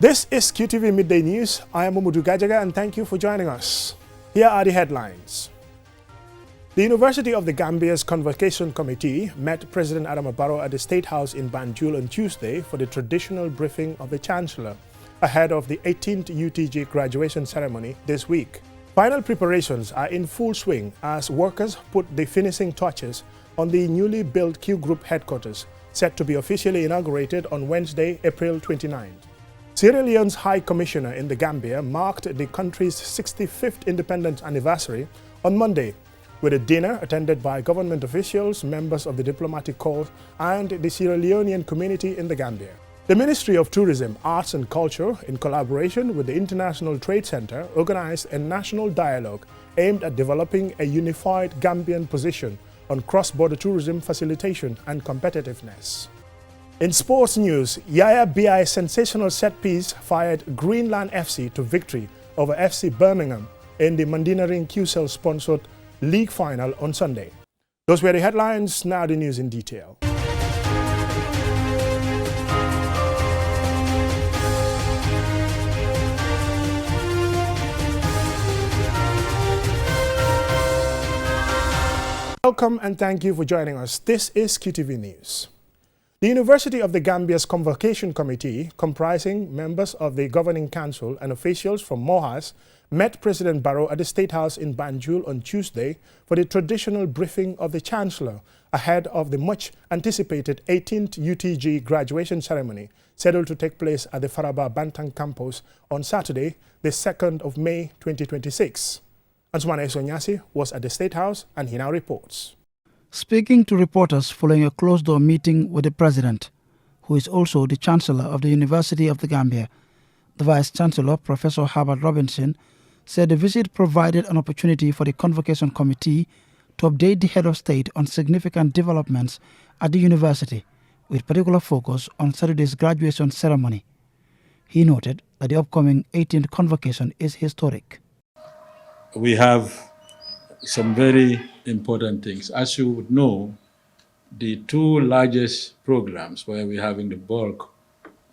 This is QTV Midday News. I am Umudu Gajaga and thank you for joining us. Here are the headlines. The University of the Gambia's Convocation Committee met President Adama Barrow at the State House in Banjul on Tuesday for the traditional briefing of the Chancellor ahead of the 18th UTG graduation ceremony this week. Final preparations are in full swing as workers put the finishing touches on the newly built QGroup headquarters, set to be officially inaugurated on Wednesday, April 29th. Sierra Leone's High Commissioner in the Gambia marked the country's 65th independence anniversary on Monday with a dinner attended by government officials, members of the diplomatic corps, and the Sierra Leonean community in the Gambia. The Ministry of Tourism, Arts and Culture, in collaboration with the International Trade Center, organized a national dialogue aimed at developing a unified Gambian position on cross-border tourism facilitation and competitiveness. In sports news, Yaya BI's sensational set piece fired Greenland FC to victory over FC Birmingham in the Mandinaring QCell-sponsored league final on Sunday. Those were the headlines, now the news in detail. Welcome and thank you for joining us. This is QTV News. The University of the Gambia's Convocation Committee, comprising members of the Governing Council and officials from MOHAS, met President Barrow at the State House in Banjul on Tuesday for the traditional briefing of the Chancellor ahead of the much-anticipated 18th UTG graduation ceremony scheduled to take place at the Faraba Bantang campus on Saturday, the 2nd of May 2026. Ansumana Esonyasi was at the State House and he now reports. Speaking to reporters following a closed-door meeting with the President, who is also the Chancellor of the University of the Gambia, the Vice-Chancellor, Professor Herbert Robinson, said the visit provided an opportunity for the Convocation Committee to update the Head of State on significant developments at the university, with particular focus on Saturday's graduation ceremony. He noted that the upcoming 18th convocation is historic. We have some very important things. As you would know, the two largest programs where we're having the bulk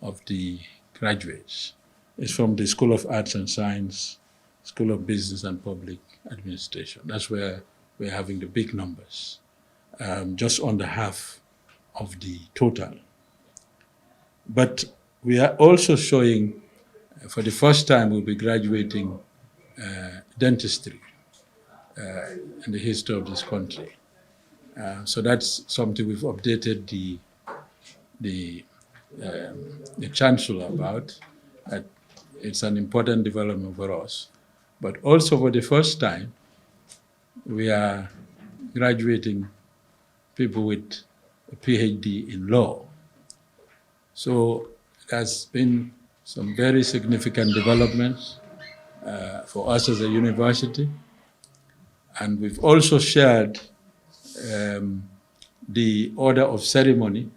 of the graduates is from the School of Arts and Science, School of Business and Public Administration. That's where we're having the big numbers, just under half of the total. But we are also showing, for the first time, we'll be graduating dentistry in the history of this country. So that's something we've updated the Chancellor about. It's an important development for us. But also for the first time, we are graduating people with a PhD in law. So there's been some very significant developments for us as a university. And we've also shared the order of ceremony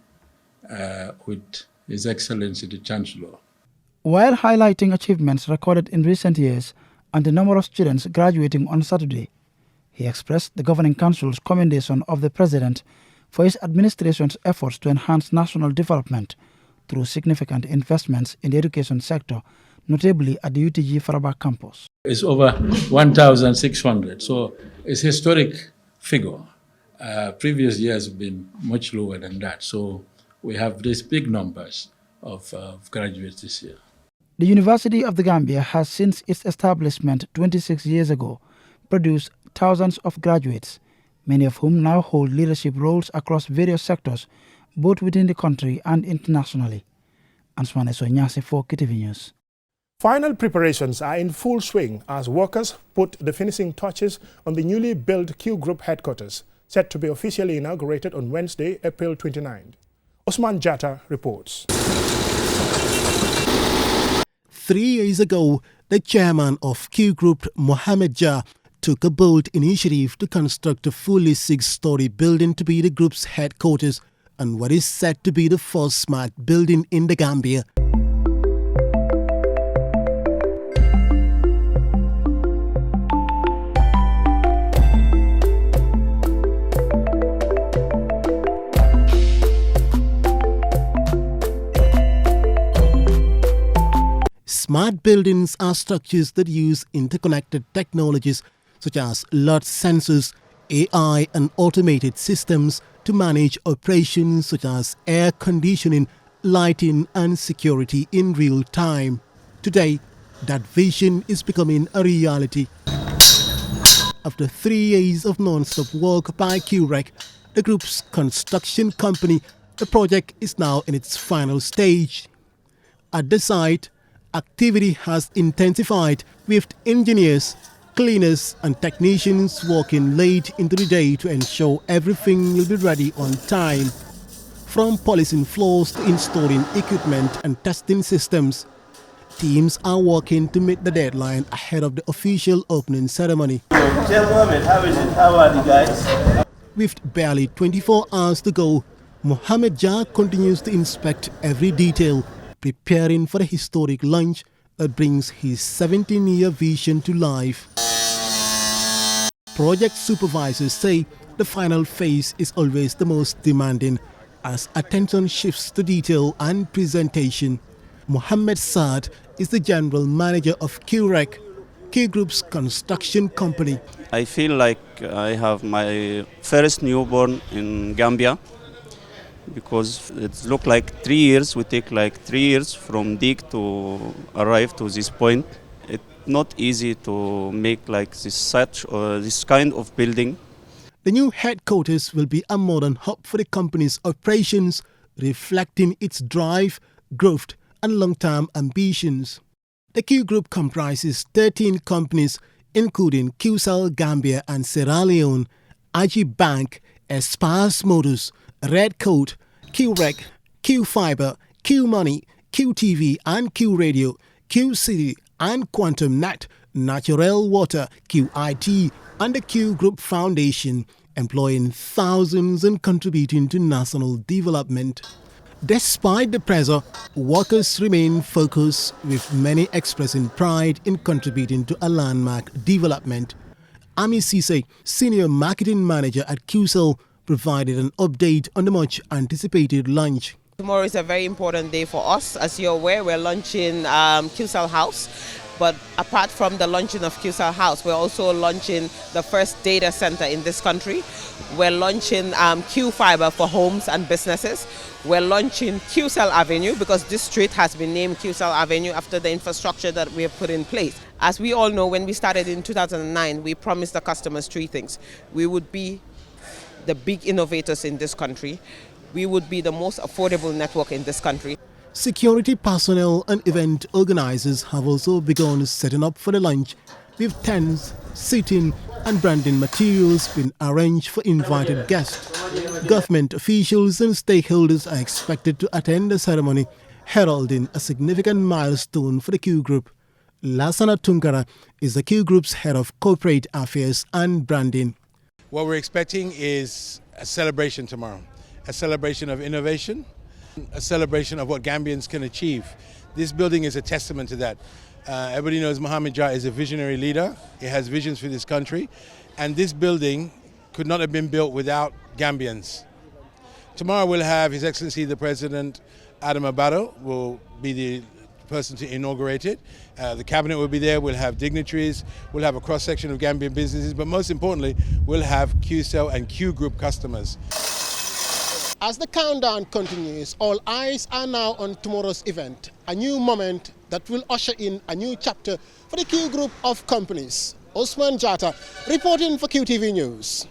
with His Excellency the Chancellor. While highlighting achievements recorded in recent years and the number of students graduating on Saturday, he expressed the Governing Council's commendation of the President for his administration's efforts to enhance national development through significant investments in the education sector, notably at the UTG Faraba campus. It's over 1,600, so it's a historic figure. Previous years have been much lower than that, so we have these big numbers of graduates this year. The University of the Gambia has, since its establishment 26 years ago, produced thousands of graduates, many of whom now hold leadership roles across various sectors, both within the country and internationally. Ansumana Esonyasi for QTV News. Final preparations are in full swing as workers put the finishing touches on the newly built QGroup headquarters, set to be officially inaugurated on Wednesday, April 29th. Osman Jatta reports. 3 years ago, the chairman of QGroup, Mohamed Jah, took a bold initiative to construct a fully 6-story building to be the group's headquarters and what is said to be the first smart building in the Gambia. Smart buildings are structures that use interconnected technologies such as lot sensors, AI and automated systems to manage operations such as air conditioning, lighting and security in real time. Today, that vision is becoming a reality. After 3 years of non-stop work by QREC, the group's construction company, the project is now in its final stage. At the site, activity has intensified with engineers, cleaners and technicians working late into the day to ensure everything will be ready on time. From polishing floors to installing equipment and testing systems, teams are working to meet the deadline ahead of the official opening ceremony. Gentlemen, how is it? How are you guys? With barely 24 hours to go, Mohamed Jah continues to inspect every detail, preparing for the historic launch that brings his 17-year vision to life. Project supervisors say the final phase is always the most demanding as attention shifts to detail and presentation. Mohammed Saad is the general manager of QREC, QGroup's construction company. I feel like I have my first newborn in Gambia because it look like 3 years. We take like 3 years from dig to arrive to this point. It's not easy to make like this kind of building. The new headquarters will be a modern hub for the company's operations, reflecting its drive, growth and long-term ambitions. The Q Group comprises 13 companies, including QCell Gambia and Sierra Leone, Aji Bank, Espas Motors, Red Coat, QREC, Q Fiber, Q Money, QTV and Q Radio, Q City and Quantum Net, Natural Water, QIT and the Q Group Foundation, employing thousands and contributing to national development. Despite the pressure, workers remain focused, with many expressing pride in contributing to a landmark development. Ami Sise, Senior Marketing Manager at QCell, provided an update on the much-anticipated launch. Tomorrow is a very important day for us. As you're aware, we're launching QCell House. But apart from the launching of QCell House, we're also launching the first data center in this country. We're launching Q Fiber for homes and businesses. We're launching QCell Avenue because this street has been named QCell Avenue after the infrastructure that we have put in place. As we all know, when we started in 2009, we promised the customers 3 things. We would be the big innovators in this country. We would be the most affordable network in this country. Security personnel and event organizers have also begun setting up for the launch, with tents, seating and branding materials being arranged for invited guests. Government officials and stakeholders are expected to attend the ceremony, heralding a significant milestone for the Q Group. Lasana Tunkara is the Q Group's head of corporate affairs and branding. What we're expecting is a celebration tomorrow, a celebration of innovation, a celebration of what Gambians can achieve. This building is a testament to that. Everybody knows Mohamed Jah is a visionary leader. He has visions for this country. And this building could not have been built without Gambians. Tomorrow we'll have His Excellency the President, Adam Barrow, will be the person to inaugurate it. The cabinet will be there, we'll have dignitaries, we'll have a cross-section of Gambian businesses, but most importantly, we'll have QCell and Q Group customers. As the countdown continues, all eyes are now on tomorrow's event, a new moment that will usher in a new chapter for the Q Group of companies. Osman Jata, reporting for QTV News.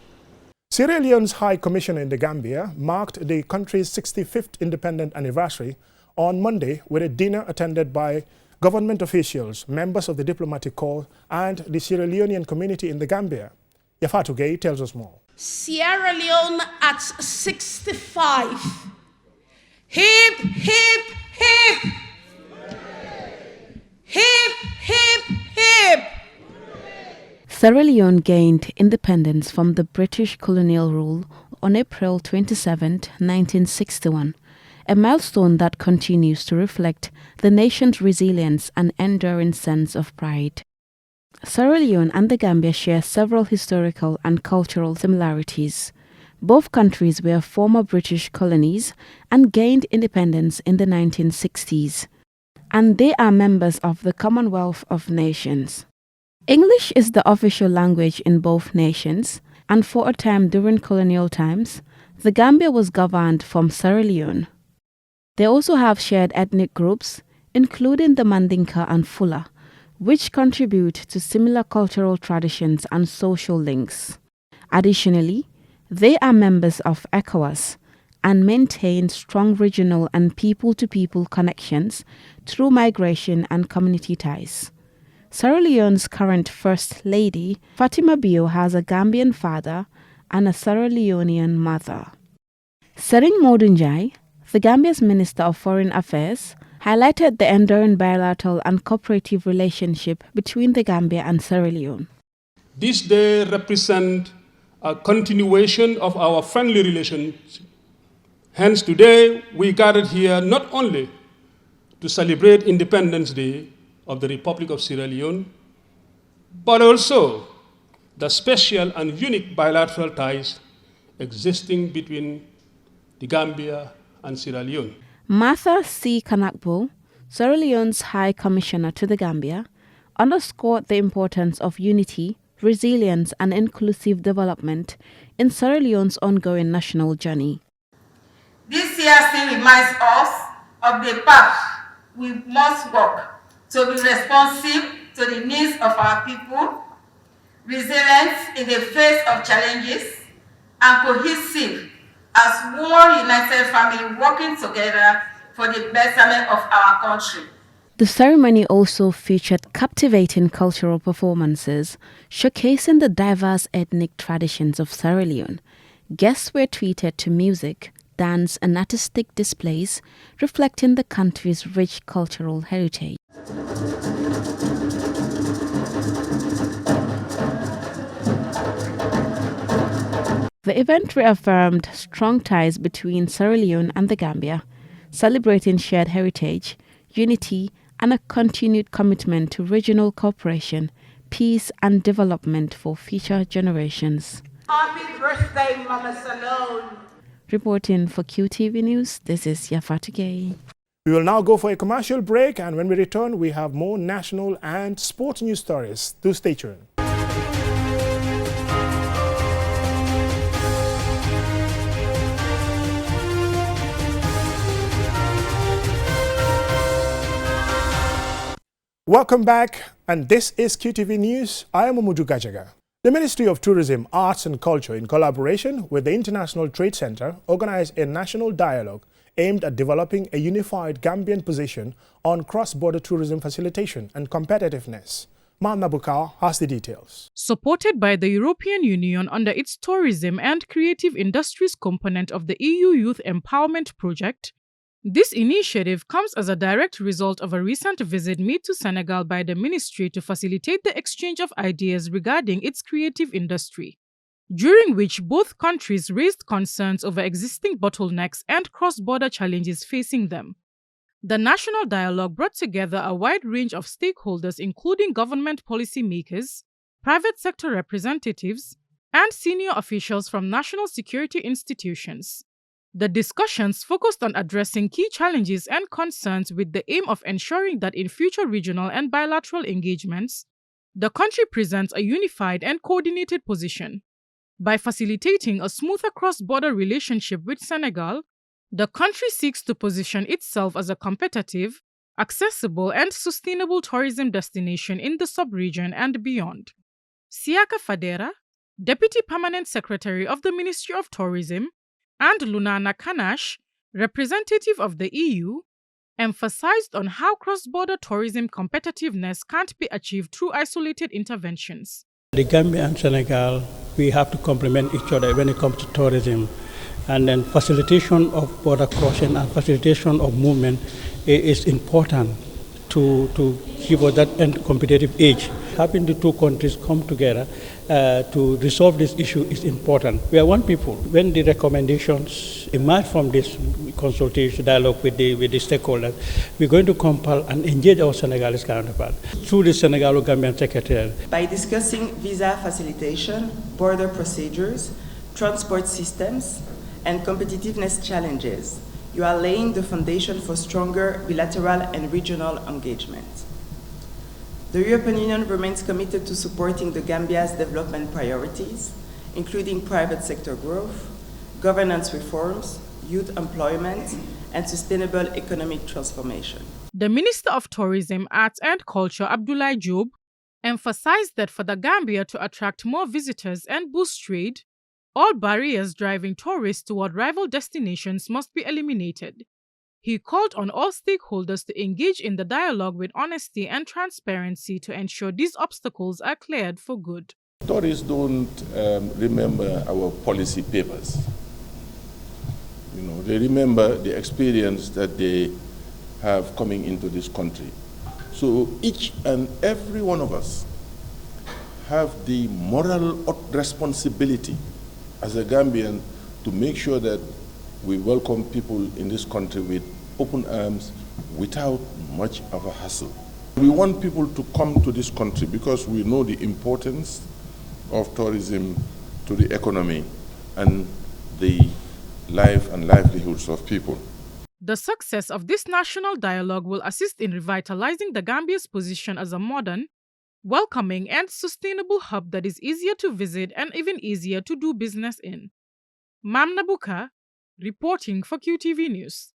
Sierra Leone's High Commissioner in the Gambia marked the country's 65th independent anniversary on Monday with a dinner attended by government officials, members of the diplomatic corps, and the Sierra Leonean community in the Gambia. Yafatu Gay tells us more. Sierra Leone at 65. Hip, hip, hip. Hip, hip, hip. Sierra Leone gained independence from the British colonial rule on April 27, 1961, a milestone that continues to reflect the nation's resilience and enduring sense of pride. Sierra Leone and the Gambia share several historical and cultural similarities. Both countries were former British colonies and gained independence in the 1960s. and they are members of the Commonwealth of Nations. English is the official language in both nations, and for a time during colonial times, the Gambia was governed from Sierra Leone. They also have shared ethnic groups, including the Mandinka and Fula, which contribute to similar cultural traditions and social links. Additionally, they are members of ECOWAS and maintain strong regional and people-to-people connections through migration and community ties. Sierra Leone's current First Lady, Fatima Bio, has a Gambian father and a Sierra Leonean mother. Sering Modunjai, the Gambia's Minister of Foreign Affairs, highlighted the enduring bilateral and cooperative relationship between the Gambia and Sierra Leone. This day represents a continuation of our friendly relationship. Hence, today we gathered here not only to celebrate Independence Day of the Republic of Sierra Leone, but also the special and unique bilateral ties existing between the Gambia and Sierra Leone. Martha C. Kanakbo, Sierra Leone's High Commissioner to the Gambia, underscored the importance of unity, resilience, and inclusive development in Sierra Leone's ongoing national journey. This year still reminds us of the path we must walk to be responsive to the needs of our people, resilient in the face of challenges, and cohesive as one united family working together for the betterment of our country. The ceremony also featured captivating cultural performances showcasing the diverse ethnic traditions of Sierra Leone. Guests were treated to music, dance, and artistic displays reflecting the country's rich cultural heritage. The event reaffirmed strong ties between Sierra Leone and the Gambia, celebrating shared heritage, unity, and a continued commitment to regional cooperation, peace, and development for future generations. Happy birthday, Mama Salone. Reporting for QTV News, this is Yafatu Gay. We will now go for a commercial break, and when we return, we have more national and sports news stories. Do stay tuned. Welcome back, and this is QTV News. I am Umudu Gajaga. The Ministry of Tourism, Arts and Culture, in collaboration with the International Trade Center, organized a national dialogue aimed at developing a unified Gambian position on cross-border tourism facilitation and competitiveness. Manna Bukar has the details. Supported by the European Union under its tourism and creative industries component of the EU Youth Empowerment Project, this initiative comes as a direct result of a recent visit made to Senegal by the ministry to facilitate the exchange of ideas regarding its creative industry, during which both countries raised concerns over existing bottlenecks and cross-border challenges facing them. The national dialogue brought together a wide range of stakeholders, including government policymakers, private sector representatives, and senior officials from national security institutions. The discussions focused on addressing key challenges and concerns with the aim of ensuring that in future regional and bilateral engagements, the country presents a unified and coordinated position. By facilitating a smoother cross-border relationship with Senegal, the country seeks to position itself as a competitive, accessible, and sustainable tourism destination in the sub-region and beyond. Siaka Fadera, Deputy Permanent Secretary of the Ministry of Tourism, and Lunana Kanash, representative of the EU, emphasized on how cross-border tourism competitiveness can't be achieved through isolated interventions. The Gambia and Senegal, we have to complement each other when it comes to tourism. And then facilitation of border crossing and facilitation of movement is important to give us that competitive edge. Having the two countries come together to resolve this issue is important. We are one people. When the recommendations emerge from this consultation dialogue with the stakeholders, we're going to compile and engage our Senegalese counterpart through the Senegalo-Gambian Secretariat. By discussing visa facilitation, border procedures, transport systems, and competitiveness challenges, You are laying the foundation for stronger bilateral and regional engagement. The European Union remains committed to supporting the Gambia's development priorities, including private sector growth, governance reforms, youth employment, and sustainable economic transformation. The Minister of Tourism, Arts and Culture, Abdoulaye Job, emphasized that for the Gambia to attract more visitors and boost trade, all barriers driving tourists toward rival destinations must be eliminated. He called on all stakeholders to engage in the dialogue with honesty and transparency to ensure these obstacles are cleared for good. Tourists don't remember our policy papers. They remember the experience that they have coming into this country. So each and every one of us have the moral responsibility as a Gambian to make sure that we welcome people in this country with open arms without much of a hassle. We want people to come to this country because we know the importance of tourism to the economy and the life and livelihoods of people. The success of this national dialogue will assist in revitalizing the Gambia's position as a modern, welcoming and sustainable hub that is easier to visit and even easier to do business in. Mam Nabuka, reporting for QTV News.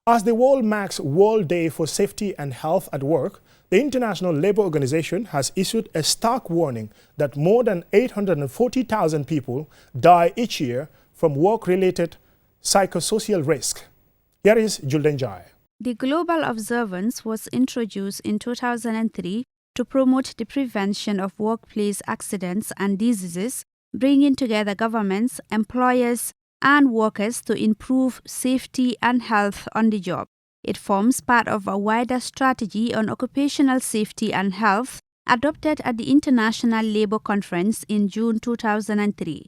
As the world marks World Day for Safety and Health at Work, the International Labour Organization has issued a stark warning that more than 840,000 people die each year from work-related psychosocial risk. Here is Julden Jai. The global observance was introduced in 2003 to promote the prevention of workplace accidents and diseases, bringing together governments, employers, and workers to improve safety and health on the job. It forms part of a wider strategy on occupational safety and health adopted at the International Labour Conference in June 2003.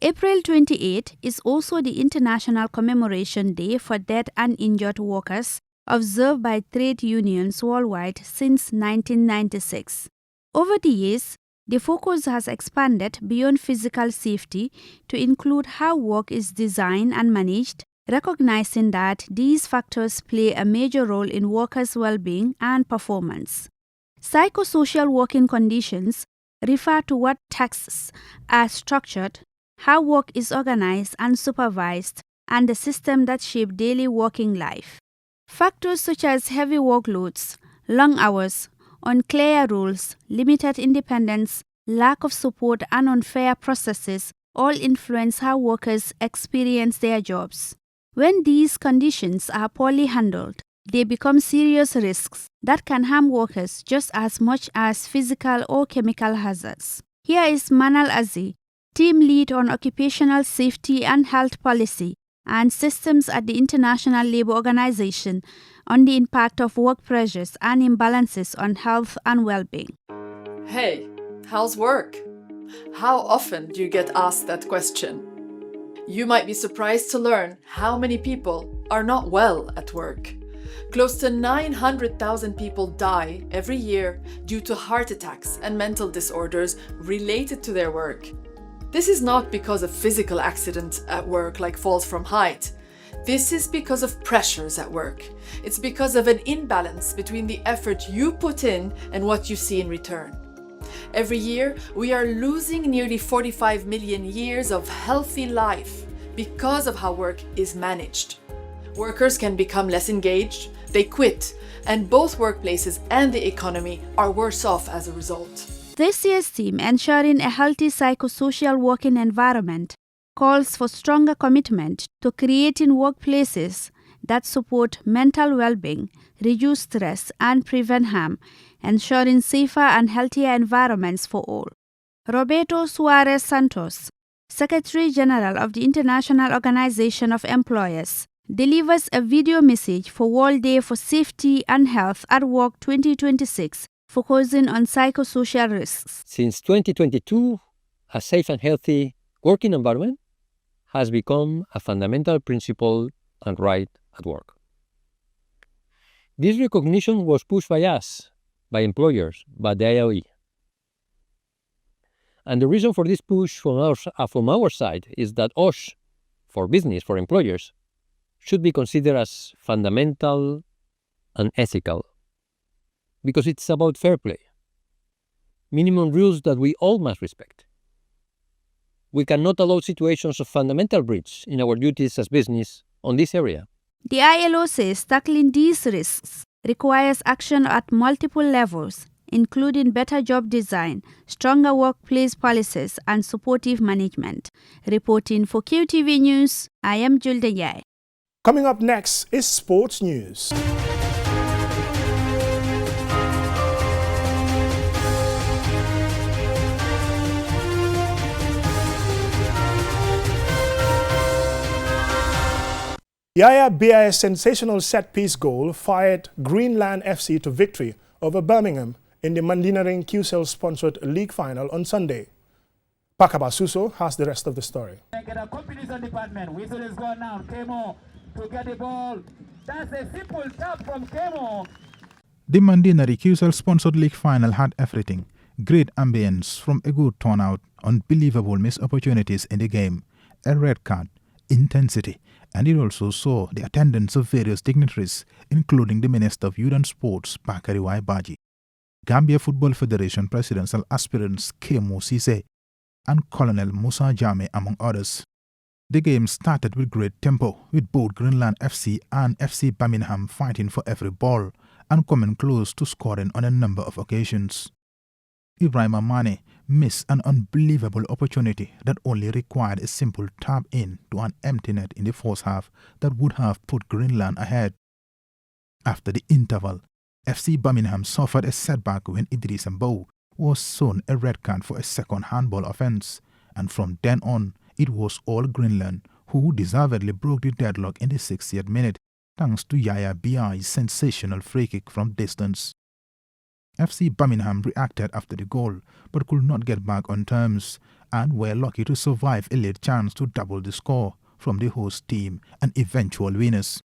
April 28 is also the International Commemoration Day for Dead and Injured Workers, observed by trade unions worldwide since 1996. Over the years, the focus has expanded beyond physical safety to include how work is designed and managed, recognizing that these factors play a major role in workers' well-being and performance. Psychosocial working conditions refer to what tasks are structured, how work is organized and supervised, and the system that shape daily working life. Factors such as heavy workloads, long hours, unclear rules, limited independence, lack of support, and unfair processes all influence how workers experience their jobs. When these conditions are poorly handled, they become serious risks that can harm workers just as much as physical or chemical hazards. Here is Manal Azi, Team Lead on Occupational Safety and Health Policy and Systems at the International Labour Organization, on the impact of work pressures and imbalances on health and well-being. Hey, how's work? How often do you get asked that question? You might be surprised to learn how many people are not well at work. Close to 900,000 people die every year due to heart attacks and mental disorders related to their work. This is not because of physical accidents at work like falls from height. This is because of pressures at work. It's because of an imbalance between the effort you put in and what you see in return. Every year, we are losing nearly 45 million years of healthy life because of how work is managed. Workers can become less engaged, they quit, and both workplaces and the economy are worse off as a result. This year's theme, Ensuring a Healthy Psychosocial Working Environment, calls for stronger commitment to creating workplaces that support mental well-being, reduce stress, and prevent harm, ensuring safer and healthier environments for all. Roberto Suarez Santos, Secretary General of the International Organization of Employers, delivers a video message for World Day for Safety and Health at Work 2026, focusing on psychosocial risks. Since 2022, a safe and healthy working environment has become a fundamental principle and right at work. This recognition was pushed by us, by employers, by the ILE. And the reason for this push from our side is that us, for business, for employers, should be considered as fundamental and ethical, because it's about fair play, minimum rules that we all must respect. We cannot allow situations of fundamental breach in our duties as business on this area. The ILO says tackling these risks requires action at multiple levels, including better job design, stronger workplace policies, and supportive management. Reporting for QTV News, I am Julde Yai. Coming up next is sports news. Yaya Bia's sensational set-piece goal fired Greenland FC to victory over Birmingham in the Mandinaring QCell-sponsored league final on Sunday. Pakaba Suso has the rest of the story. The competition department, whistle is gone now. Kemo to get the ball. That's a simple tap from Kemo. The Mandinari QCell-sponsored league final had everything. Great ambience from a good turnout, unbelievable missed opportunities in the game, a red card, intensity, and it also saw the attendance of various dignitaries, including the Minister of Youth and Sports, Bakari Baji, Gambia Football Federation presidential aspirants Kemo Sise, and Colonel Musa Jame, among others. The game started with great tempo, with both Greenland FC and FC Birmingham fighting for every ball and coming close to scoring on a number of occasions. Ibrahim Mane missed an unbelievable opportunity that only required a simple tap in to an empty net in the first half that would have put Greenland ahead. After the interval, FC Birmingham suffered a setback when Idris Mbow was shown a red card for a second handball offence, and from then on, it was all Greenland who deservedly broke the deadlock in the 60th minute thanks to Yaya Bia's sensational free kick from distance. FC Birmingham reacted after the goal but could not get back on terms and were lucky to survive a late chance to double the score from the host team and eventual winners.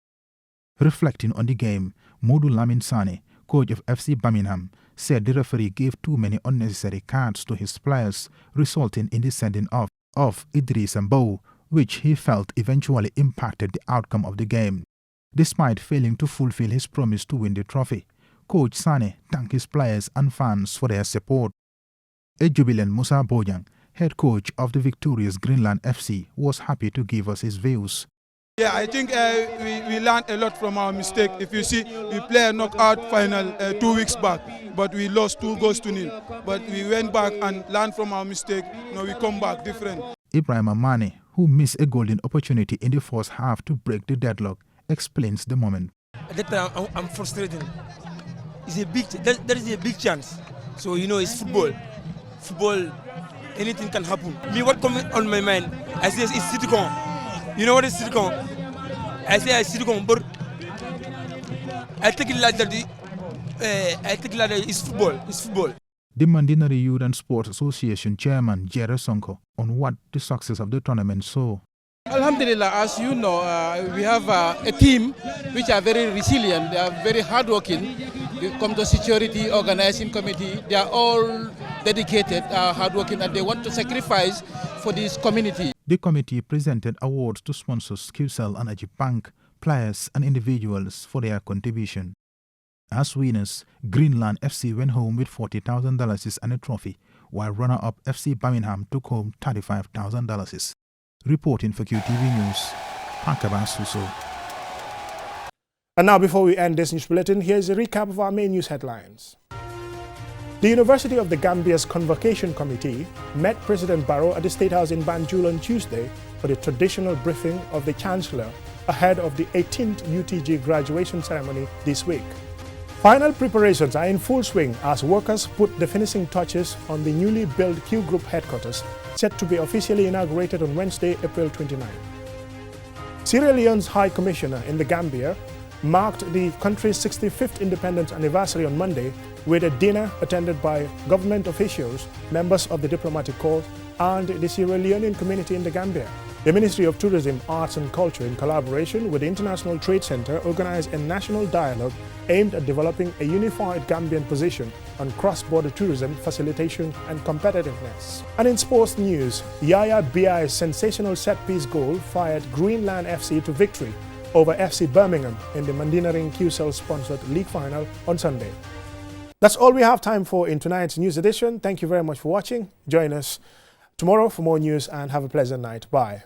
Reflecting on the game, Modu Lamin Sane, coach of FC Birmingham, said the referee gave too many unnecessary cards to his players, resulting in the sending off of Idris Mbow, which he felt eventually impacted the outcome of the game. Despite failing to fulfill his promise to win the trophy, Coach Sane thanked his players and fans for their support. A jubilant Musa Bojang, head coach of the victorious Greenland FC, was happy to give us his views. Yeah, I think we learned a lot from our mistake. If you see, we played a knockout final 2 weeks back, but we lost 2-0. But we went back and learned from our mistake. Now we come back different. Ibrahim Mane, who missed a golden opportunity in the first half to break the deadlock, explains the moment. At that time, I'm frustrated. There is a big chance. So, you know, it's football. Football, anything can happen. Me, what comes on my mind, I say it's Citicon. You know what is Citicon? I say it's Citicon, but I take it like that. It's football. It's football. The Mandinari Youth and Sports Association chairman, Jerry Sonko, on what the success of the tournament saw. Alhamdulillah, as you know, we have a team which are very resilient. They are very hardworking. They come to security organizing committee. They are all dedicated, hardworking, and they want to sacrifice for this community. The committee presented awards to sponsors QCell and Ajib Bank, players and individuals for their contribution. As winners, Greenland FC went home with $40,000 and a trophy, while runner-up FC Birmingham took home $35,000. Reporting for QTV News, Pakaba Suso. And now, before we end this news bulletin, here's a recap of our main news headlines. The University of the Gambia's Convocation Committee met President Barrow at the State House in Banjul on Tuesday for the traditional briefing of the Chancellor ahead of the 18th UTG graduation ceremony this week. Final preparations are in full swing as workers put the finishing touches on the newly built QGroup headquarters, set to be officially inaugurated on Wednesday, April 29. Sierra Leone's High Commissioner in the Gambia marked the country's 65th independence anniversary on Monday with a dinner attended by government officials, members of the diplomatic corps, and the Sierra Leonean community in the Gambia. The Ministry of Tourism, Arts and Culture, in collaboration with the International Trade Center, organized a national dialogue aimed at developing a unified Gambian position on cross-border tourism, facilitation and competitiveness. And in sports news, Yaya Bia's sensational set-piece goal fired Greenland FC to victory over FC Birmingham in the Mandinaring QCell-sponsored league final on Sunday. That's all we have time for in tonight's news edition. Thank you very much for watching. Join us tomorrow for more news and have a pleasant night. Bye.